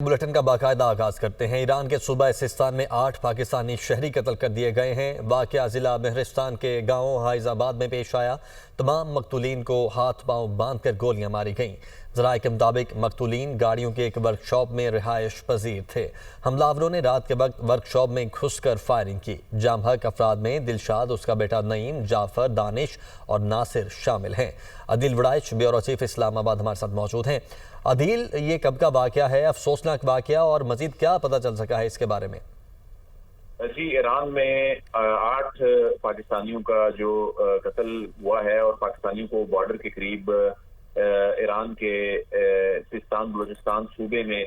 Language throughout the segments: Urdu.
بلیٹن کا باقاعدہ آغاز کرتے ہیں۔ ایران کے صوبہ سیستان میں 8 پاکستانی شہری قتل کر دیے گئے ہیں۔ واقعہ ضلع مہرستان کے گاؤں حائز آباد میں پیش آیا۔ تمام مقتولین کو ہاتھ پاؤں باندھ کر گولیاں ماری گئیں۔ ذرائع کے مطابق مقتولین گاڑیوں کے ایک ورکشاپ میں رہائش پذیر تھے۔ حملہ آوروں نے رات کے وقت ورکشاپ میں گھس کر فائرنگ کی۔ جام حق افراد میں دلشاد، اس کا بیٹا نعیم، جعفر، دانش اور ناصر شامل ہیں۔ عدیل وڑائچ، بیورو چیف اسلام آباد ہمارے ساتھ موجود ہیں۔ عدیل، یہ کب کا واقعہ ہے؟ افسوسناک واقعہ، اور مزید کیا پتہ چل سکا ہے اس کے بارے میں؟ جی، ایران میں 8 پاکستانیوں کا جو قتل ہوا ہے اور پاکستانیوں کو بارڈر کے قریب ایران کے سیستان بلوچستان صوبے میں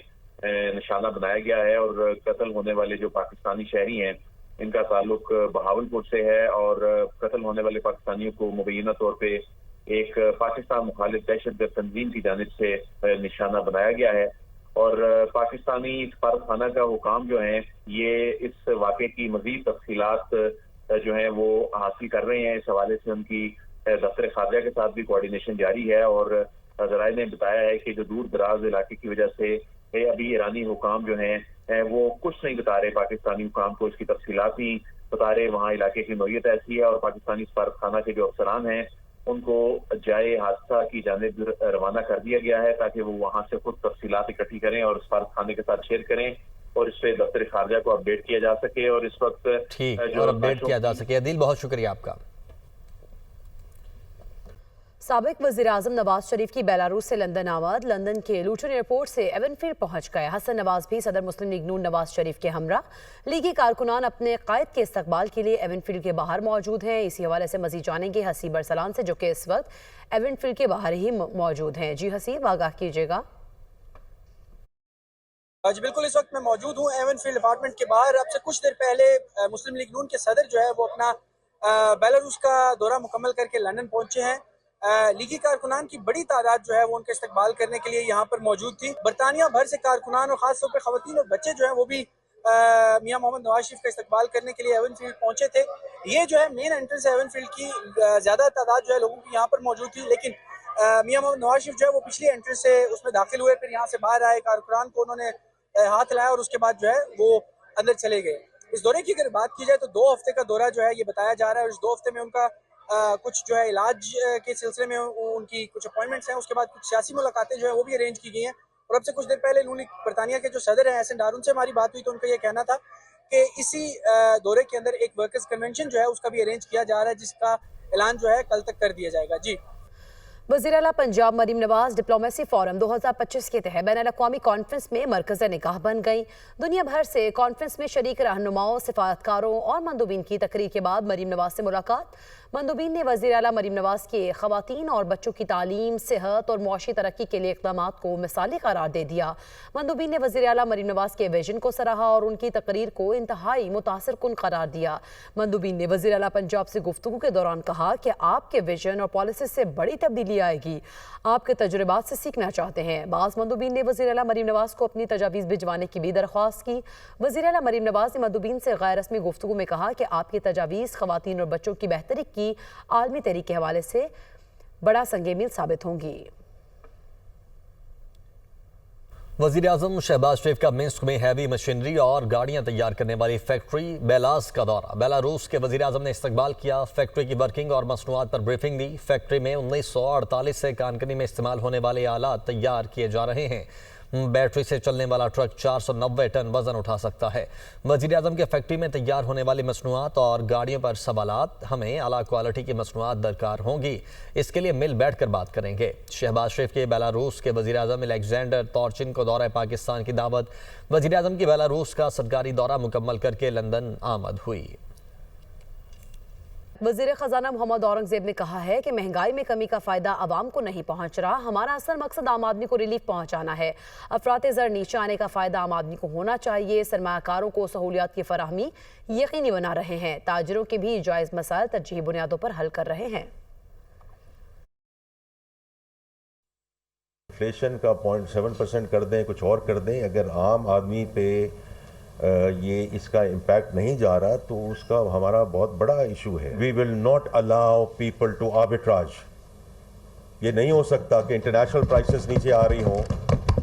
نشانہ بنایا گیا ہے، اور قتل ہونے والے جو پاکستانی شہری ہیں ان کا تعلق بہاولپور سے ہے، اور قتل ہونے والے پاکستانیوں کو مبینہ طور پہ ایک پاکستان مخالف دہشت گرد تنظیم کی جانب سے نشانہ بنایا گیا ہے۔ اور پاکستانی سفارت خانہ کا حکام جو ہیں یہ اس واقعے کی مزید تفصیلات جو ہیں وہ حاصل کر رہے ہیں۔ اس حوالے سے ان کی دفتر خارجہ کے ساتھ بھی کوارڈینیشن جاری ہے، اور ذرائع نے بتایا ہے کہ جو دور دراز علاقے کی وجہ سے ابھی ایرانی حکام جو ہیں وہ کچھ نہیں بتا رہے پاکستانی حکام کو، اس کی تفصیلات نہیں بتا رہے۔ وہاں علاقے کی نوعیت ایسی ہے، اور پاکستانی سفارت خانہ کے جو افسران ہیں ان کو جائے حادثہ کی جانب روانہ کر دیا گیا ہے تاکہ وہ وہاں سے خود تفصیلات اکٹھی کریں اور سفارت خانے کے ساتھ شیئر کریں، اور اس پہ دفتر خارجہ کو اپڈیٹ کیا جا سکے۔ اور اس وقت اور اپڈیٹ کیا جا سکے۔ عدیل، بہت شکریہ آپ کا۔ سابق وزیراعظم نواز شریف کی بیلاروس سے لندن آمد۔ لندن کے لوٹن ایئرپورٹ سے ایون فیلڈ پہنچ گئے۔ حسن نواز بھی صدر مسلم لیگ نون نواز شریف کے ہمراہ۔ لیگی کارکنان اپنے قائد کے استقبال کے لیے ایون فیلڈ کے باہر موجود ہیں۔ اسی حوالے سے مزید جانیں گے حسیب ارسلان سے، جو کہ اس وقت ایون فیلڈ کے باہر ہی موجود ہیں۔ جی حسیب، آگاہ کیجیے گا۔ جی بالکل، اس وقت میں موجود ہوں ایون فیلڈ اپارٹمنٹ کے باہر۔ اب سے کچھ دیر پہلے مسلم لیگ نون کے صدر جو ہے وہ اپنا بیلاروس کا دورہ مکمل کر کے لندن پہنچے ہیں۔ لیگی کارکنان کی بڑی تعداد جو ہے وہ ان کے استقبال کرنے کے لیے یہاں پر موجود تھی۔ برطانیہ بھر سے کارکنان اور خاص طور پہ خواتین اور بچے جو ہیں وہ بھی میاں محمد نواز شریف کا استقبال کرنے کے لیے ایون فیلڈ پہنچے تھے۔ یہ جو ہے مین انٹرنس ایون فیلڈ کی، زیادہ تعداد جو ہے لوگوں کی یہاں پر موجود تھی، لیکن میاں محمد نواز شریف جو ہے وہ پچھلی انٹرنس سے اس میں داخل ہوئے، پھر یہاں سے باہر آئے، کارکنان کو انہوں نے ہاتھ لایا اور اس کے بعد جو ہے وہ اندر چلے گئے۔ اس دورے کی اگر بات کی جائے تو 2 ہفتے کا دورہ جو ہے یہ بتایا جا رہا ہے، اور اس 2 ہفتے میں ان کا کچھ جو ہے علاج کے سلسلے میں ان کی کچھ اپوائنٹمنٹس ہیں، اس کے بعد کچھ سیاسی ملاقاتیں جو ہیں وہ بھی ارینج کی گئی ہیں۔ اور اب سے کچھ دیر پہلے برطانیہ کے جو صدر ہیں ایسن ڈارون سے ہماری بات ہوئی تو ان کا یہ کہنا تھا کہ اسی دورے کے اندر ایک ورکرز کنونشن جو ہے اس کا بھی ارینج کیا جا رہا ہے، جس کا اعلان جو ہے کل تک کر دیا جائے گا۔ جی، وزیر اعلیٰ پنجاب مریم نواز ڈپلومیسی فورم 2025 کے تحت بین الاقوامی کانفرنس میں مرکز نگاہ بن گئی۔ دنیا بھر سے کانفرنس میں شریک رہنماؤں، سفارتکاروں اور مندوبین کی تقریر کے بعد مریم نواز سے ملاقات۔ مندوبین نے وزیر اعلیٰ مریم نواز کے خواتین اور بچوں کی تعلیم، صحت اور معاشی ترقی کے لیے اقدامات کو مثالی قرار دے دیا۔ مندوبین نے وزیر اعلیٰ مریم نواز کے ویژن کو سراہا اور ان کی تقریر کو انتہائی متاثر کن قرار دیا۔ مندوبین نے وزیر اعلیٰ پنجاب سے گفتگو کے دوران کہا کہ آپ کے ویژن اور پالیسیز سے بڑی تبدیلی آئے گی، آپ کے تجربات سے سیکھنا چاہتے ہیں۔ بعض مندوبین نے وزیر اعلیٰ مریم نواز کو اپنی تجاویز بھجوانے کی بھی درخواست کی۔ وزیر اعلیٰ مریم نواز نے مندوبین سے غیر رسمی گفتگو میں کہا کہ آپ کی تجاویز خواتین اور بچوں کی بہتری کی عالمی تحریک کے حوالے سے بڑا سنگ میل ثابت ہوں گی۔ وزیر اعظم شہباز شریف کا منسک میں ہیوی مشینری اور گاڑیاں تیار کرنے والی فیکٹری بیلاز کا دورہ۔ بیلاروس کے وزیر اعظم نے استقبال کیا، فیکٹری کی ورکنگ اور مصنوعات پر بریفنگ دی۔ فیکٹری میں 1948 سے کانکنی میں استعمال ہونے والے آلات تیار کیے جا رہے ہیں۔ بیٹری سے چلنے والا ٹرک 490 ٹن وزن اٹھا سکتا ہے۔ وزیر اعظم کے فیکٹری میں تیار ہونے والی مصنوعات اور گاڑیوں پر سوالات، ہمیں اعلیٰ کوالٹی کی مصنوعات درکار ہوں گی، اس کے لیے مل بیٹھ کر بات کریں گے۔ شہباز شریف کے بیلاروس کے وزیر اعظم الیگزینڈر تورچن کو دورہ پاکستان کی دعوت۔ وزیر اعظم کی بیلاروس کا سرکاری دورہ مکمل کر کے لندن آمد ہوئی۔ وزیر خزانہ محمد اورنگزیب نے کہا ہے کہ مہنگائی میں کمی کا فائدہ عوام کو نہیں پہنچ رہا، ہمارا اصل مقصد عام آدمی کو ریلیف پہنچانا ہے۔ افراط زر نیچے آنے کا فائدہ عام آدمی کو ہونا چاہیے۔ سرمایہ کاروں کو سہولیات کی فراہمی یقینی بنا رہے ہیں، تاجروں کے بھی جائز مسائل ترجیحی بنیادوں پر حل کر رہے ہیں۔ انفلیشن کا 0.7% کر دیں، کچھ اور کر دیں، اگر عام آدمی پہ یہ اس کا امپیکٹ نہیں جا رہا تو اس کا ہمارا بہت بڑا ایشو ہے۔ We will not allow people to arbitrage. یہ نہیں ہو سکتا کہ انٹرنیشنل پرائسز نیچے آ رہی ہوں،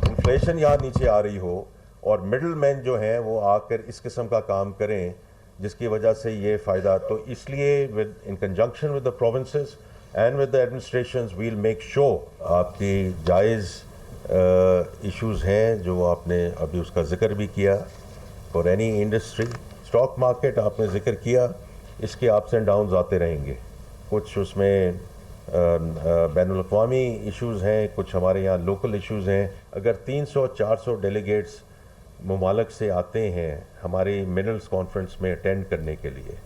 انفلیشن یہاں نیچے آ رہی ہو اور مڈل مین جو ہیں وہ آ کر اس قسم کا کام کریں جس کی وجہ سے یہ فائدہ. تو اس لیے in conjunction with the provinces and with the administrations we'll make sure آپ کی جائز ایشوز ہیں جو آپ نے ابھی اس کا ذکر بھی کیا for any industry. Stock market آپ نے ذکر کیا, اس کے اپس اینڈ ڈاؤنز آتے رہیں گے. کچھ اس میں بین الاقوامی ایشوز ہیں, کچھ ہمارے یہاں لوکل ایشوز ہیں. اگر 300-400 ڈیلیگیٹس ممالک سے آتے ہیں ہماری منرلز کانفرنس میں اٹینڈ کرنے کے لیے.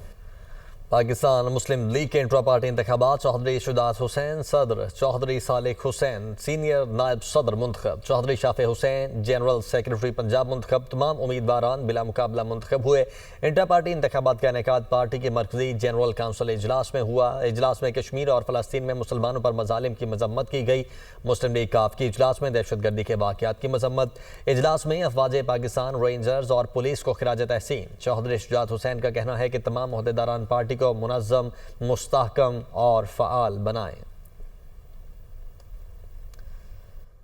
پاکستان مسلم لیگ کے انٹرا پارٹی انتخابات, چوہدری شجاعت حسین صدر, چوہدری صالح حسین سینئر نائب صدر منتخب, چوہدری شافع حسین جنرل سیکرٹری پنجاب منتخب. تمام امیدواران بلا مقابلہ منتخب ہوئے. انٹرا پارٹی انتخابات کا انعقاد پارٹی کے مرکزی جنرل کونسل اجلاس میں ہوا. اجلاس میں کشمیر اور فلسطین میں مسلمانوں پر مظالم کی مذمت کی گئی. مسلم لیگ کاف کی اجلاس میں دہشت گردی کے واقعات کی مذمت. اجلاس میں افواج پاکستان, رینجرز اور پولیس کو خراج تحسین. چوہدری شجاعت حسین کا کہنا ہے کہ تمام عہدیداران پارٹی کو منظم, مستحکم اور فعال بنائیں.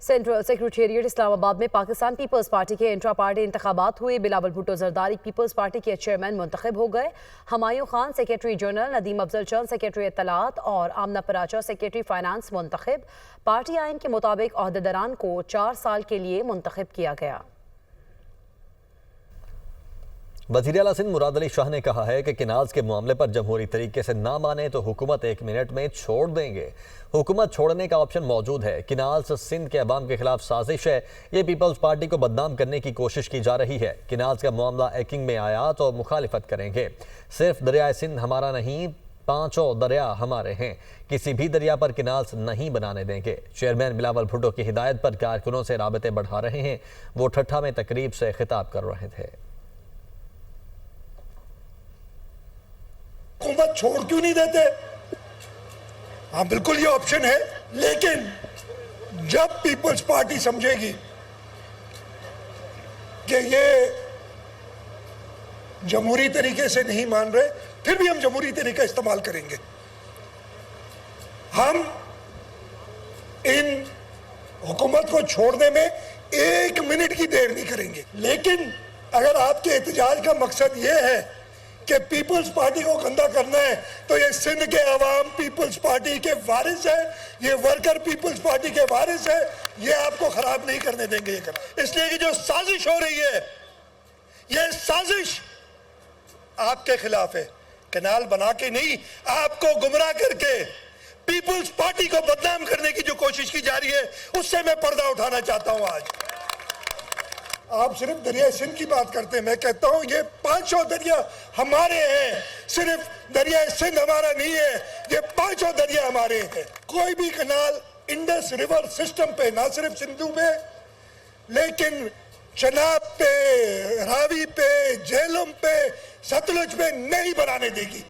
سینٹرل سیکریٹریٹ اسلام آباد میں پاکستان پیپلز پارٹی کے انٹرا پارٹی انتخابات ہوئے. بلاول بھٹو زرداری پیپلز پارٹی کے چیئرمین منتخب ہو گئے. ہمایوں خان سیکریٹری جنرل, ندیم افضل چند سیکریٹری اطلاعات اور آمنہ پراچا سیکریٹری فائنانس منتخب. پارٹی آئین کے مطابق عہدیداران کو 4 سال کے لیے منتخب کیا گیا. وزیر اعلیٰ سندھ مراد علی شاہ نے کہا ہے کہ کنالز کے معاملے پر جمہوری طریقے سے نہ مانے تو حکومت 1 منٹ میں چھوڑ دیں گے. حکومت چھوڑنے کا آپشن موجود ہے. کنالز سندھ کے عوام کے خلاف سازش ہے. یہ پیپلز پارٹی کو بدنام کرنے کی کوشش کی جا رہی ہے. کنالز کا معاملہ ایکنگ میں آیا تو مخالفت کریں گے. صرف دریائے سندھ ہمارا نہیں, 5 دریا ہمارے ہیں. کسی بھی دریا پر کنالز نہیں بنانے دیں گے. چیئرمین بلاول بھٹو کی ہدایت پر کارکنوں سے رابطے بڑھا رہے ہیں. وہ ٹھٹھا میں تقریب سے خطاب کر رہے تھے. حکومت چھوڑ کیوں نہیں دیتے؟ ہاں بالکل یہ آپشن ہے, لیکن جب پیپلز پارٹی سمجھے گی کہ یہ جمہوری طریقے سے نہیں مان رہے, پھر بھی ہم جمہوری طریقہ استعمال کریں گے. ہم ان حکومت کو چھوڑنے میں 1 منٹ کی دیر نہیں کریں گے. لیکن اگر آپ کے احتجاج کا مقصد یہ ہے کہ پیپلز پارٹی کو گندا کرنا ہے تو یہ سندھ کے عوام پیپلز پارٹی کے وارث ہیں, یہ ورکر پیپلز پارٹی کے وارث ہیں. یہ آپ کو خراب نہیں کرنے دیں گے. یہ کرنا اس لیے کہ جو سازش ہو رہی ہے یہ سازش آپ کے خلاف ہے. کنال بنا کے نہیں, آپ کو گمراہ کر کے پیپلز پارٹی کو بدنام کرنے کی جو کوشش کی جا رہی ہے اس سے میں پردہ اٹھانا چاہتا ہوں. آج آپ صرف دریائے سندھ کی بات کرتے ہیں, میں کہتا ہوں یہ 500 دریا ہمارے ہیں. صرف دریائے سندھ ہمارا نہیں ہے, یہ 500 دریا ہمارے ہیں. کوئی بھی کنال انڈس ریور سسٹم پہ, نہ صرف سندھو میں لیکن چناب پہ, راوی پہ, جہلم پہ, ستلج پہ نہیں بنانے دے گی.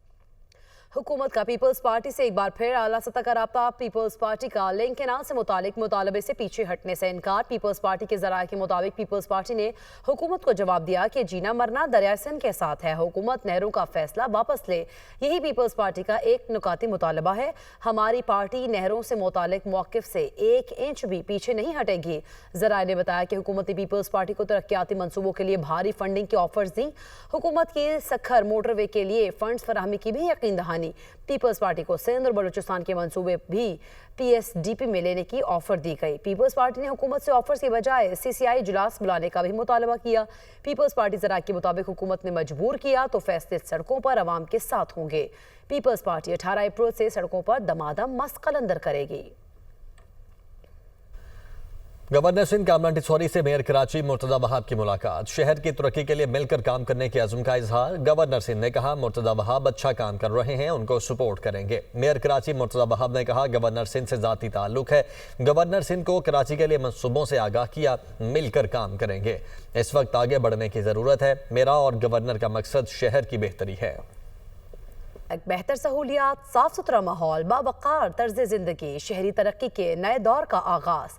حکومت کا پیپلز پارٹی سے ایک بار پھر اعلیٰ سطح کا رابطہ. پیپلز پارٹی کا لنک کینال سے متعلق مطالبے سے پیچھے ہٹنے سے انکار. پیپلز پارٹی کے ذرائع کے مطابق پیپلز پارٹی نے حکومت کو جواب دیا کہ جینا مرنا دریائے سندھ کے ساتھ ہے. حکومت نہروں کا فیصلہ واپس لے. یہی پیپلز پارٹی کا ایک نکاتی مطالبہ ہے. ہماری پارٹی نہروں سے متعلق موقف سے 1 انچ بھی پیچھے نہیں ہٹے گی. ذرائع نے بتایا کہ حکومت نے پیپلز پارٹی کو ترقیاتی منصوبوں کے لیے بھاری فنڈنگ کے آفرز دیں. حکومت کی سکھر موٹر وے کے لیے فنڈز فراہمی کی بھی یقین دہانی. پیپلز پارٹی کو سندھ اور بلوچستان کے منصوبے بھی PSDP میں لینے کی آفر دی گئی. پیپلز پارٹی نے حکومت سے آفرز کے بجائے CCI اجلاس بلانے کا بھی مطالبہ کیا. پیپلز پارٹی ذرائع کے مطابق حکومت نے مجبور کیا تو فیصلے سڑکوں پر عوام کے ساتھ ہوں گے. پیپلز پارٹی 18 اپریل سے سڑکوں پر دمادم مست قلندر کرے گی. گورنر سندھ کامران ٹھسوری سے میئر کراچی مرتضی وہاب کی ملاقات. شہر کی ترقی کے لیے مل کر کام کرنے کے عزم کا اظہار. گورنر سندھ نے کہا مرتضی وہاب اچھا کام کر رہے ہیں, ان کو سپورٹ کریں گے. میئر کراچی مرتضی وہاب نے کہا گورنر سندھ سے ذاتی تعلق ہے. گورنر سندھ کو کراچی کے لیے منصوبوں سے آگاہ کیا, مل کر کام کریں گے. اس وقت آگے بڑھنے کی ضرورت ہے. میرا اور گورنر کا مقصد شہر کی بہتری ہے. بہتر سہولیات, صاف ستھرا ماحول, باوقار طرز زندگی, شہری ترقی کے نئے دور کا آغاز.